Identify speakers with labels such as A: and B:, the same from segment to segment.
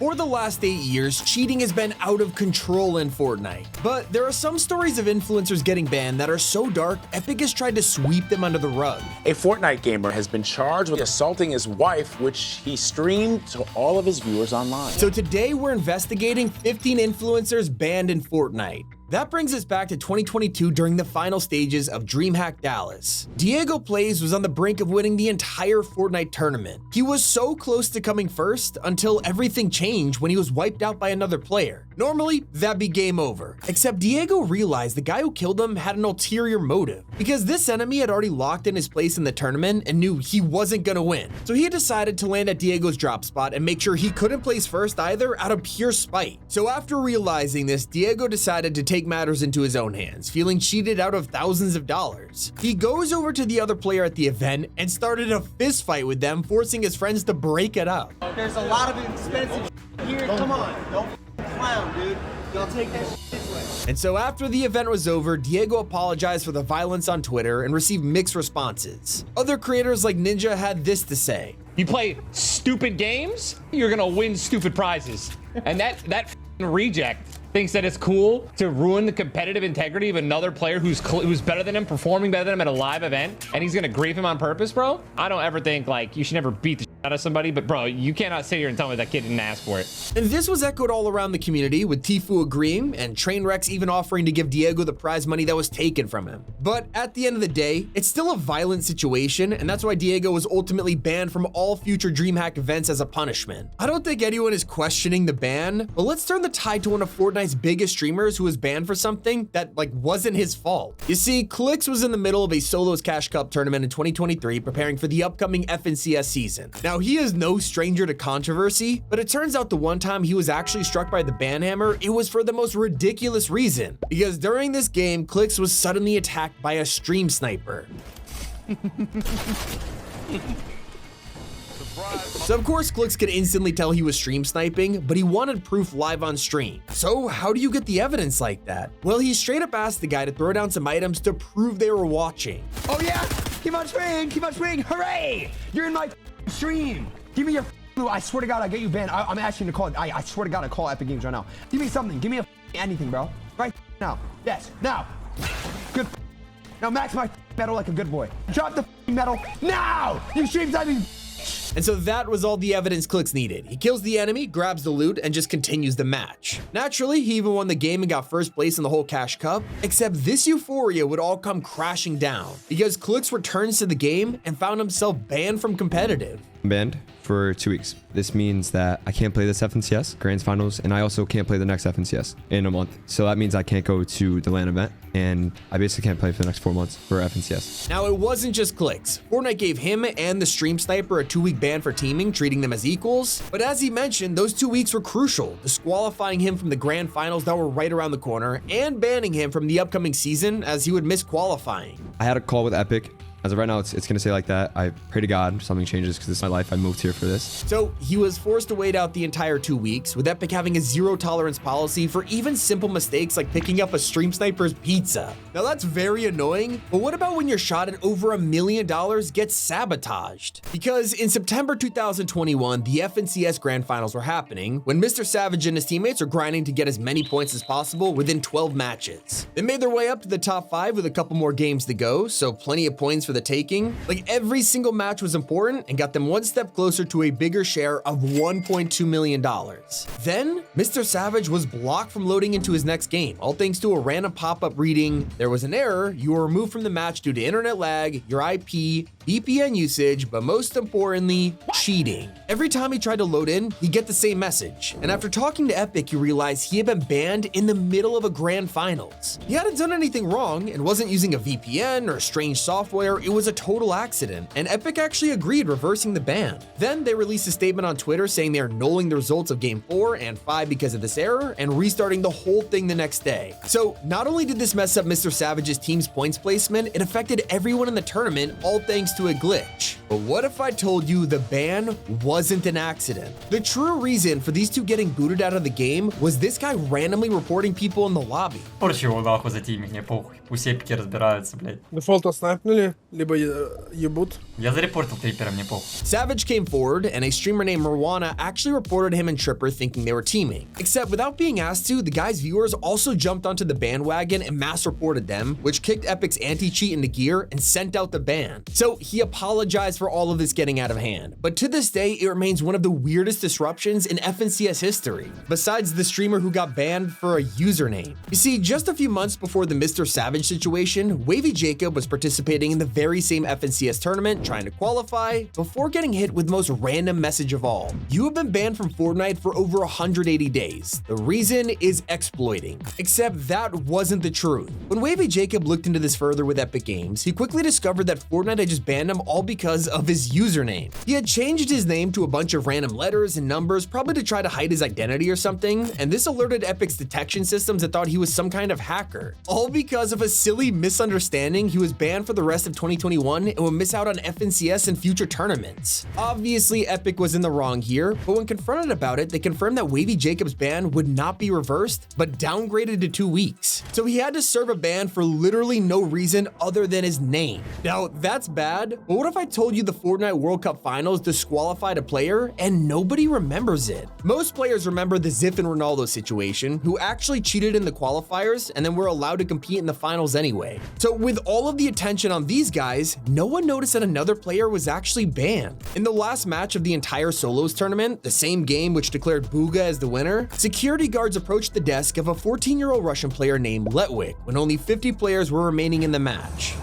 A: For the last 8 years, cheating has been out of control in Fortnite. But there are some stories of influencers getting banned that are so dark, Epic has tried to sweep them under the rug.
B: A Fortnite gamer has been charged with assaulting his wife, which he streamed to all of his viewers online.
A: So today we're investigating 15 influencers banned in Fortnite. That brings us back to 2022 during the final stages of DreamHack Dallas. Diego Plays was on the brink of winning the entire Fortnite tournament. He was so close to coming first until everything changed when he was wiped out by another player. Normally, that'd be game over. Except Diego realized the guy who killed him had an ulterior motive, because this enemy had already locked in his place in the tournament and knew he wasn't gonna win. So he decided to land at Diego's drop spot and make sure he couldn't place first either out of pure spite. So after realizing this, Diego decided to take matters into his own hands, feeling cheated out of thousands of dollars. He goes over to the other player at the event and started a fist fight with them, forcing his friends to break it up.
C: There's a lot of expensive here. Come on, don't clown, dude. Y'all take that this way.
A: And so after the event was over, Diego apologized for the violence on Twitter and received mixed responses. Other creators like Ninja had this to say.
D: You play stupid games, you're gonna win stupid prizes. And that reject thinks that it's cool to ruin the competitive integrity of another player who's better than him, performing better than him at a live event, and he's gonna grief him on purpose, bro? I don't ever think like you should never beat the shit out of somebody, but bro, you cannot sit here and tell me that kid didn't ask for it.
A: And this was echoed all around the community, with Tfue agreeing and Trainwrecks even offering to give Diego the prize money that was taken from him. But at the end of the day, it's still a violent situation, and that's why Diego was ultimately banned from all future DreamHack events as a punishment. I don't think anyone is questioning the ban, but let's turn the tide to one of Fortnite's biggest streamers who was banned for something that wasn't his fault. You see, Clix was in the middle of a Solos Cash Cup tournament in 2023, preparing for the upcoming FNCS season. Now, he is no stranger to controversy, but it turns out the one time he was actually struck by the ban hammer, it was for the most ridiculous reason. Because during this game, Clix was suddenly attacked by a stream sniper. So of course Clix could instantly tell he was stream sniping, but he wanted proof live on stream. So how do you get the evidence like that? Well, he straight up asked the guy to throw down some items to prove they were watching.
C: Oh yeah, keep on streaming, hooray! You're in my stream. Give me your loot. I swear to God, I'll get you banned. I'm asking you to call it. I swear to God, I call Epic Games right now. Give me something. Give me anything, bro. Right now. Yes, now. Good. Now max my medal like a good boy. Drop the medal now. You stream sniping.
A: And so that was all the evidence Clix needed. He kills the enemy, grabs the loot, and just continues the match. Naturally, he even won the game and got first place in the whole Cash Cup, except this euphoria would all come crashing down because Clix returns to the game and found himself banned from competitive.
E: Banned for 2 weeks. This means that I can't play this FNCS Grands Finals, and I also can't play the next FNCS in a month. So that means I can't go to the LAN event, and I basically can't play for the next 4 months for FNCS.
A: Now, it wasn't just Clix. Fortnite gave him and the stream sniper a 2-week ban for teaming, treating them as equals. But as he mentioned, those 2 weeks were crucial, disqualifying him from the Grand Finals that were right around the corner and banning him from the upcoming season as he would miss qualifying.
E: I had a call with Epic. As of right now, it's going to say like that. I pray to God something changes because this is my life. I moved here for this.
A: So he was forced to wait out the entire 2 weeks, with Epic having a zero tolerance policy for even simple mistakes like picking up a stream sniper's pizza. Now that's very annoying, but what about when your shot at over $1 million gets sabotaged? Because in September 2021, the FNCS Grand Finals were happening when Mr. Savage and his teammates are grinding to get as many points as possible within 12 matches. They made their way up to the top 5 with a couple more games to go, so plenty of points for the taking. Like, every single match was important and got them one step closer to a bigger share of $1.2 million. Then Mr. Savage was blocked from loading into his next game, all thanks to a random pop-up reading, "There was an error, you were removed from the match due to internet lag, your IP, VPN usage, but most importantly, cheating." Every time he tried to load in, he'd get the same message. And after talking to Epic, he realized he had been banned in the middle of a Grand Finals. He hadn't done anything wrong and wasn't using a VPN or strange software. It was a total accident, and Epic actually agreed, reversing the ban. Then they released a statement on Twitter saying they are nulling the results of Game 4 and 5 because of this error and restarting the whole thing the next day. So not only did this mess up Mr. Savage's team's points placement, it affected everyone in the tournament, all thanks to a glitch. But what if I told you the ban wasn't an accident? The true reason for these two getting booted out of the game was this guy randomly reporting people in the lobby.
F: Короче, его нахуй затимить, мне похуй. Пусть эпики разбираются, блядь.
G: Дефолта снайпнули.
F: либо ебут.
G: Я зарепортил трипера, мне похуй.
A: Savage came forward, and a streamer named Marwana actually reported him and Tripper thinking they were teaming. Except without being asked to, the guy's viewers also jumped onto the bandwagon and mass reported them, which kicked Epic's anti-cheat into gear and sent out the ban. So he apologized for all of this getting out of hand. But to this day, it remains one of the weirdest disruptions in FNCS history, besides the streamer who got banned for a username. You see, just a few months before the Mr. Savage situation, Wavy Jacob was participating in the very same FNCS tournament, trying to qualify, before getting hit with the most random message of all. You have been banned from Fortnite for over 180 days. The reason is exploiting. Except that wasn't the truth. When Wavy Jacob looked into this further with Epic Games, he quickly discovered that Fortnite had just banned him all because of his username. He had changed his name to a bunch of random letters and numbers, probably to try to hide his identity or something, and this alerted Epic's detection systems that thought he was some kind of hacker. All because of a silly misunderstanding, he was banned for the rest of 2021 and would miss out on FNCS and future tournaments. Obviously, Epic was in the wrong here, but when confronted about it, they confirmed that Wavy Jacob's ban would not be reversed, but downgraded to 2 weeks. So he had to serve a ban for literally no reason other than his name. Now, that's bad, but what if I told you the Fortnite World Cup Finals disqualified a player and nobody remembers it? Most players remember the Ziff and Ronaldo situation, who actually cheated in the qualifiers and then were allowed to compete in the finals anyway. So with all of the attention on these guys, no one noticed that another player was actually banned. In the last match of the entire solos tournament, the same game which declared Booga as the winner, security guards approached the desk of a 14-year-old Russian player named Letwick when only 50 players were remaining in the match.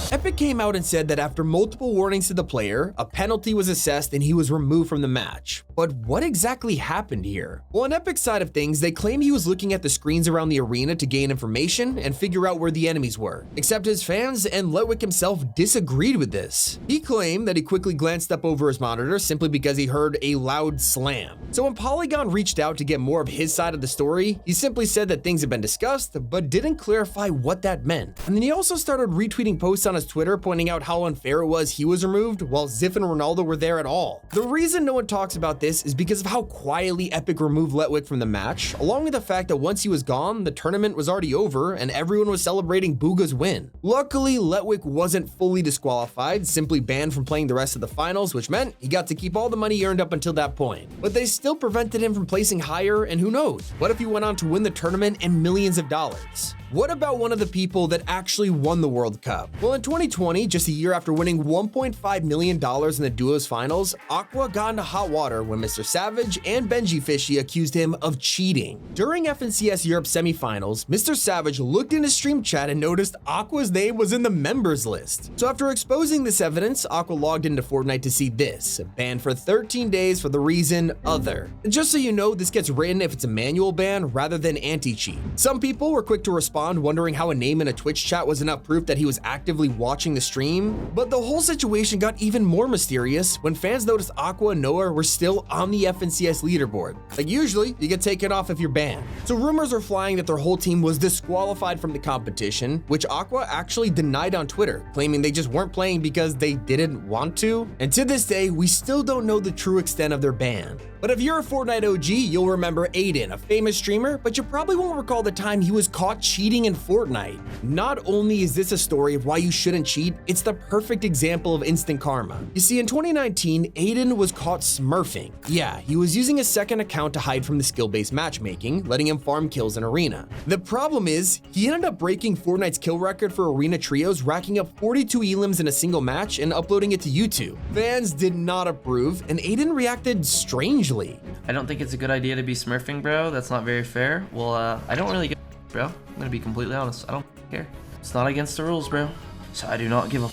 A: Epic came out and said that after multiple warnings to the player, a penalty was assessed and he was removed from the match. But what exactly happened here? Well, on Epic's side of things, they claim he was looking at the screens around the arena to gain information and figure out where the enemies were. Except his fans and Letwick himself disagreed with this. He claimed that he quickly glanced up over his monitor simply because he heard a loud slam. So when Polygon reached out to get more of his side of the story, he simply said that things had been discussed, but didn't clarify what that meant. And then he also started retweeting posts on his Twitter pointing out how unfair it was he was removed while Ziff and Ronaldo were there at all. The reason no one talks about this is because of how quietly Epic removed Letwick from the match, along with the fact that once he was gone, the tournament was already over and everyone was celebrating Booga's win. Luckily, Letwick wasn't fully disqualified, simply banned from playing the rest of the finals, which meant he got to keep all the money he earned up until that point. But they still prevented him from placing higher, and who knows, what if he went on to win the tournament and millions of dollars? What about one of the people that actually won the World Cup? Well, in 2020, just a year after winning $1.5 million in the duos finals, Aqua got into hot water when Mr. Savage and Benji Fishy accused him of cheating. During FNCS Europe semifinals, Mr. Savage looked in his stream chat and noticed Aqua's name was in the members list. So after exposing this evidence, Aqua logged into Fortnite to see this, banned for 13 days for the reason other. And just so you know, this gets written if it's a manual ban rather than anti-cheat. Some people were quick to respond, wondering how a name in a Twitch chat was enough proof that he was actively watching the stream, but the whole situation got even more mysterious when fans noticed Aqua and Noah were still on the FNCS leaderboard. Like usually, you get taken off if you're banned. So rumors are flying that their whole team was disqualified from the competition, which Aqua actually denied on Twitter, claiming they just weren't playing because they didn't want to. And to this day, we still don't know the true extent of their ban. But if you're a Fortnite OG, you'll remember Aydan, a famous streamer, but you probably won't recall the time he was caught cheating in Fortnite. Not only is this a story of why you shouldn't cheat, it's the perfect example of instant karma. You see, in 2019, Aydan was caught smurfing. Yeah, he was using a second account to hide from the skill-based matchmaking, letting him farm kills in Arena. The problem is, he ended up breaking Fortnite's kill record for Arena Trios, racking up 42 elims in a single match and uploading it to YouTube. Fans did not approve, and Aydan reacted strangely.
H: I don't think it's a good idea to be smurfing, bro. That's not very fair. Well, I don't really give a bro. I'm gonna be completely honest. I don't care. It's not against the rules, bro. So I do not give a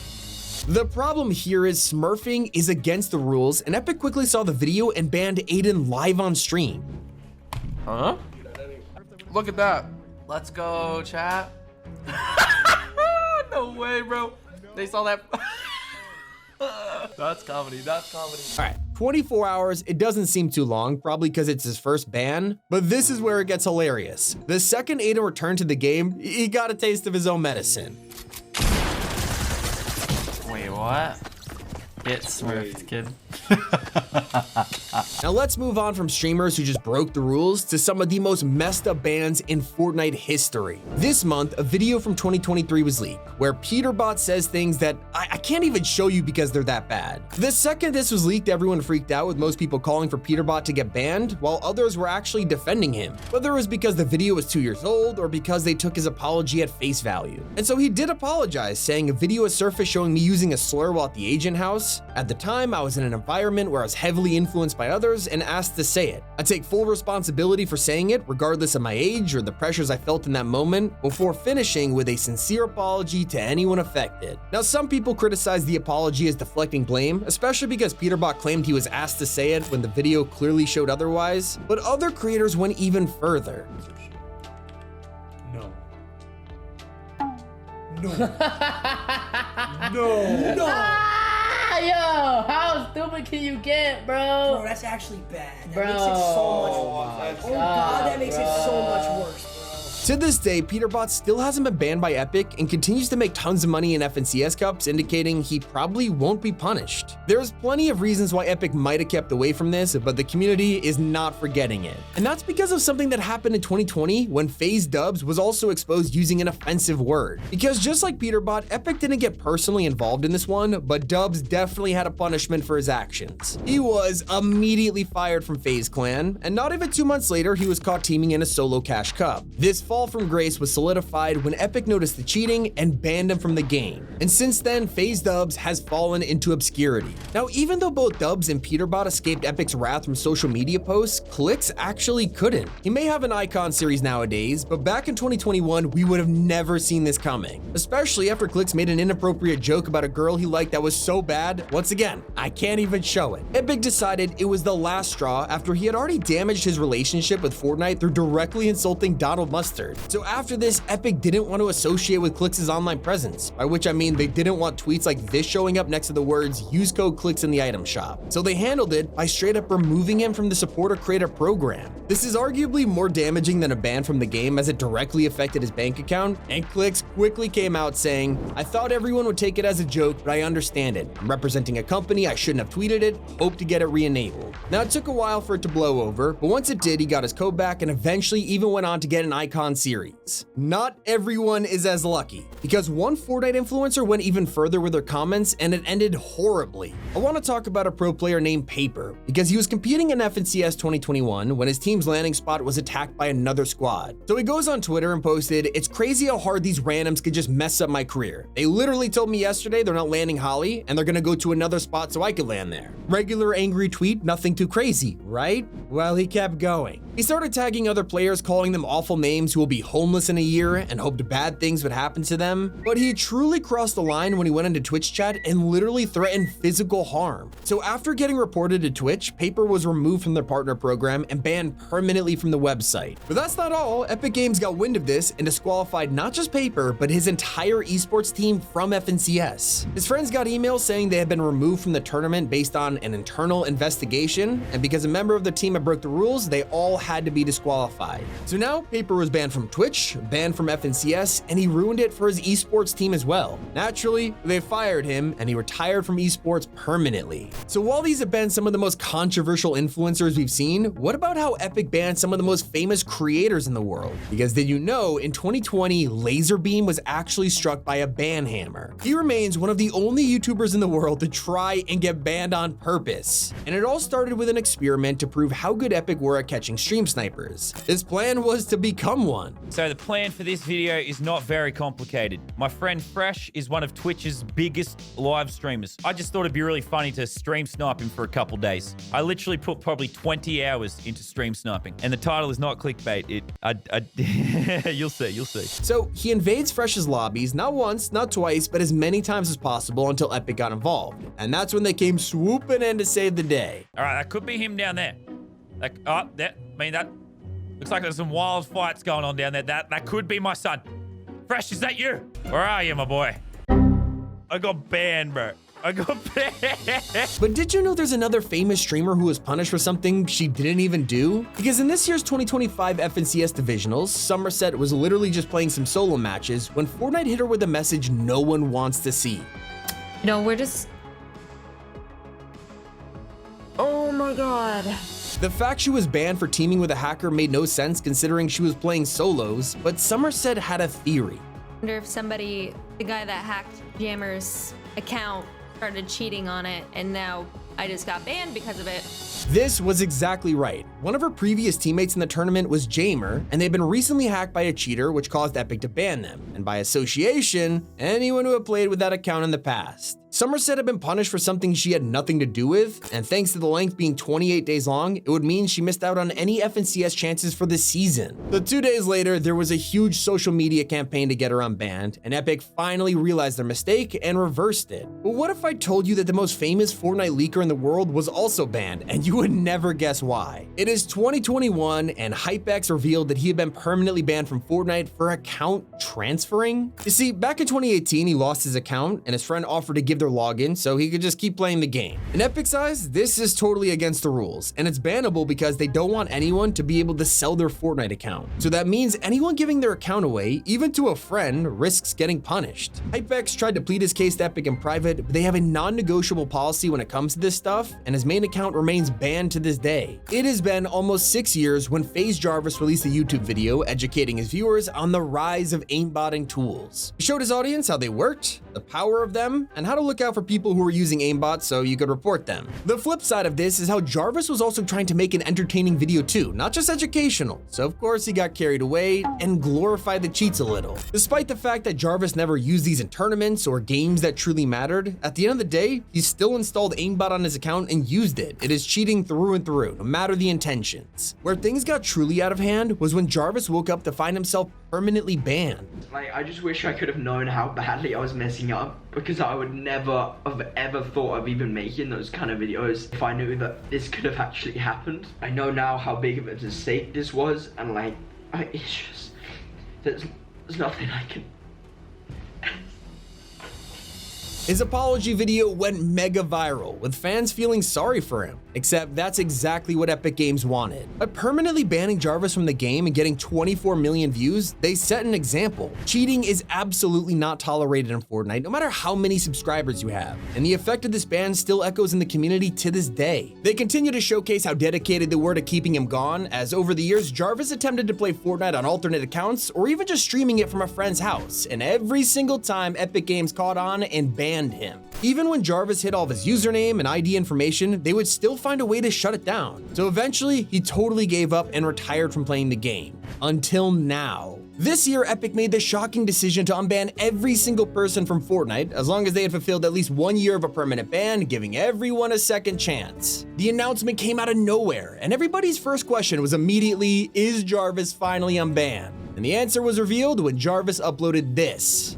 A: The problem here is smurfing is against the rules, and Epic quickly saw the video and banned Aydan live on stream.
H: Huh? Look at that. Let's go, chat. No way, bro. They saw that. That's comedy. That's comedy.
A: All right, 24 hours, it doesn't seem too long, probably because it's his first ban, but this is where it gets hilarious. The second Aydan returned to the game, he got a taste of his own medicine.
H: Wait, what? Get smurfed, kid.
A: Now let's move on from streamers who just broke the rules to some of the most messed up bans in Fortnite history. This month, a video from 2023 was leaked where Peterbot says things that I can't even show you because they're that bad. The second this was leaked, everyone freaked out, with most people calling for Peterbot to get banned, while others were actually defending him, whether it was because the video was 2 years old or because they took his apology at face value. And so he did apologize, saying a video has surfaced showing me using a slur while at the agent house. At the time, I was in an environment where I was heavily influenced by others and asked to say it. I take full responsibility for saying it, regardless of my age or the pressures I felt in that moment, before finishing with a sincere apology to anyone affected. Now, some people criticize the apology as deflecting blame, especially because Peterbot claimed he was asked to say it when the video clearly showed otherwise, but other creators went even further.
F: No.
H: Yo, how stupid can you get, bro?
I: Bro, that's actually bad. That
H: Bro.
I: makes it so much worse. Oh God, that makes it so much worse, bro.
A: To this day, Peterbot still hasn't been banned by Epic and continues to make tons of money in FNCS Cups, indicating he probably won't be punished. There's plenty of reasons why Epic might have kept away from this, but the community is not forgetting it. And that's because of something that happened in 2020 when FaZe Dubs was also exposed using an offensive word. Because just like Peterbot, Epic didn't get personally involved in this one, but Dubs definitely had a punishment for his actions. He was immediately fired from FaZe Clan, and not even 2 months later, he was caught teaming in a solo cash cup. This fall from grace was solidified when Epic noticed the cheating and banned him from the game. And since then, FaZe Dubs has fallen into obscurity. Now, even though both Dubs and Peterbot escaped Epic's wrath from social media posts, Clix actually couldn't. He may have an icon series nowadays, but back in 2021, we would have never seen this coming, especially after Clix made an inappropriate joke about a girl he liked that was so bad. Once again, I can't even show it. Epic decided it was the last straw after he had already damaged his relationship with Fortnite through directly insulting Donald Mustard. So after this, Epic didn't want to associate with Clix's online presence, by which I mean they didn't want tweets like this showing up next to the words "use code Clix in the item shop." So they handled it by straight up removing him from the supporter creator program. This is arguably more damaging than a ban from the game, as it directly affected his bank account, and Clix quickly came out saying, "I thought everyone would take it as a joke, but I understand it. I'm representing a company, I shouldn't have tweeted it, hope to get it re-enabled." Now, it took a while for it to blow over, but once it did, he got his code back and eventually even went on to get an icon series. Not everyone is as lucky, because one Fortnite influencer went even further with their comments and it ended horribly. I want to talk about a pro player named Paper, because he was competing in FNCS 2021 when his team's landing spot was attacked by another squad. So he goes on Twitter and posted, "It's crazy how hard these randoms could just mess up my career. They literally told me yesterday they're not landing Holly and they're gonna go to another spot so I could land there." Regular angry tweet, nothing too crazy, right? Well, he kept going. He started tagging other players, calling them awful names who will be homeless in a year, and hoped bad things would happen to them. But he truly crossed the line when he went into Twitch chat and literally threatened physical harm. So after getting reported to Twitch, Paper was removed from their partner program and banned permanently from the website. But that's not all. Epic Games got wind of this and disqualified not just Paper, but his entire esports team from FNCS. His friends got emails saying they had been removed from the tournament based on an internal investigation, and because a member of the team had broke the rules, they all had to be disqualified. So now Paper was banned from Twitch, banned from FNCS, and he ruined it for his esports team as well. Naturally, they fired him and he retired from esports permanently. So while these have been some of the most controversial influencers we've seen, what about how Epic banned some of the most famous creators in the world? Because did you know, in 2020, Laserbeam was actually struck by a ban hammer. He remains one of the only YouTubers in the world to try and get banned on purpose. And it all started with an experiment to prove how good Epic were at catching stream snipers. His plan was to become one.
J: So the plan for this video is not very complicated. My friend Fresh is one of Twitch's biggest live streamers. I just thought it'd be really funny to stream snipe him for a couple days. I literally put probably 20 hours into stream sniping, and the title is not clickbait. You'll see.
A: So he invades Fresh's lobbies, not once, not twice, but as many times as possible until Epic got involved. And that's when they came swooping in to save the day.
J: All right, that could be him down there. Like, oh, that looks like there's some wild fights going on down there. That could be my son. Fresh, is that you? Where are you, my boy? I got banned, bro. I got banned.
A: But did you know there's another famous streamer who was punished for something she didn't even do? Because in this year's 2025 FNCS Divisionals, Sommerset was literally just playing some solo matches when Fortnite hit her with a message no one wants to see.
K: You know, we're just...
H: Oh my god.
A: The fact she was banned for teaming with a hacker made no sense considering she was playing solos, but Sommerset had a theory.
K: I wonder if somebody, the guy that hacked Jammer's account, started cheating on it, and now I just got banned because of it.
A: This was exactly right. One of her previous teammates in the tournament was Jamer, and they'd been recently hacked by a cheater, which caused Epic to ban them, and by association, anyone who had played with that account in the past. Sommerset had been punished for something she had nothing to do with, and thanks to the length being 28 days long, it would mean she missed out on any FNCS chances for the season. So 2 days later, there was a huge social media campaign to get her unbanned, and Epic finally realized their mistake and reversed it. But what if I told you that the most famous Fortnite leaker in the world was also banned, and you would never guess why? It is 2021, and Hypex revealed that he had been permanently banned from Fortnite for account transferring. You see, back in 2018, he lost his account, and his friend offered to give their login so he could just keep playing the game. In Epic's eyes, this is totally against the rules, and it's bannable because they don't want anyone to be able to sell their Fortnite account. So that means anyone giving their account away, even to a friend, risks getting punished. Hypex tried to plead his case to Epic in private, but they have a non-negotiable policy when it comes to this stuff, and his main account remains banned to this day. It has been almost 6 years when FaZe Jarvis released a YouTube video educating his viewers on the rise of aimbotting tools. He showed his audience how they worked, the power of them, and how to look out for people who were using aimbots so you could report them. The flip side of this is how Jarvis was also trying to make an entertaining video too, not just educational. So of course he got carried away and glorified the cheats a little. Despite the fact that Jarvis never used these in tournaments or games that truly mattered, at the end of the day, he still installed aimbot on his account and used it. It is cheating through and through, no matter the intentions. Where things got truly out of hand was when Jarvis woke up to find himself permanently banned.
L: Like, I just wish I could have known how badly I was messing up, because I would never have ever thought of even making those kind of videos if I knew that this could have actually happened. I know now how big of a mistake this was, and like, it's just, there's nothing I can.
A: His apology video went mega viral, with fans feeling sorry for him. Except that's exactly what Epic Games wanted. By permanently banning Jarvis from the game and getting 24 million views, they set an example. Cheating is absolutely not tolerated in Fortnite, no matter how many subscribers you have. And the effect of this ban still echoes in the community to this day. They continue to showcase how dedicated they were to keeping him gone, as over the years, Jarvis attempted to play Fortnite on alternate accounts, or even just streaming it from a friend's house. And every single time, Epic Games caught on and banned him. Even when Jarvis hid all of his username and ID information, they would still find a way to shut it down. So eventually, he totally gave up and retired from playing the game. Until now. This year, Epic made the shocking decision to unban every single person from Fortnite, as long as they had fulfilled at least 1 year of a permanent ban, giving everyone a second chance. The announcement came out of nowhere, and everybody's first question was immediately, is Jarvis finally unbanned? And the answer was revealed when Jarvis uploaded this.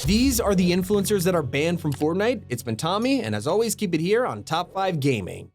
A: These are the influencers that are banned from Fortnite. It's been Tommy, and as always, keep it here on Top 5 Gaming.